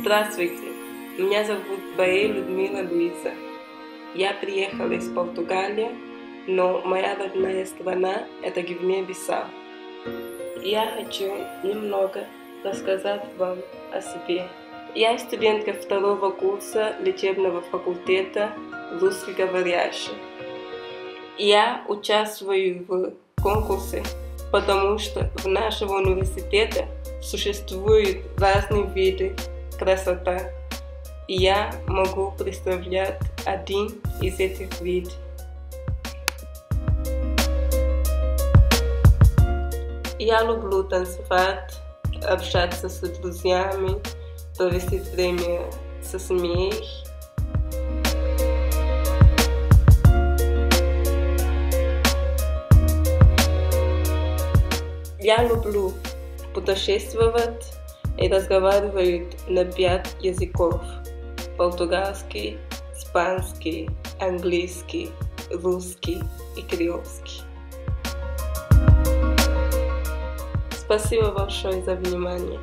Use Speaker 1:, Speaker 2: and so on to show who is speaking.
Speaker 1: Здравствуйте, меня зовут Баэ Людмила Луиза. Я приехала из Португалии, но моя родная страна – это Гвинея-Бисау. Я хочу немного рассказать вам о себе. Я студентка второго курса лечебного факультета русскоговорящая. Я участвую в конкурсе, потому что в нашем университете существуют разные виды красоты, и я могу представлять один из этих видов. Я люблю танцевать, общаться с друзьями, провести время со семьей. Я люблю путешествовать и разговаривать на 5 языков: португальский, испанский, английский, русский и креольский. Спасибо большое за внимание.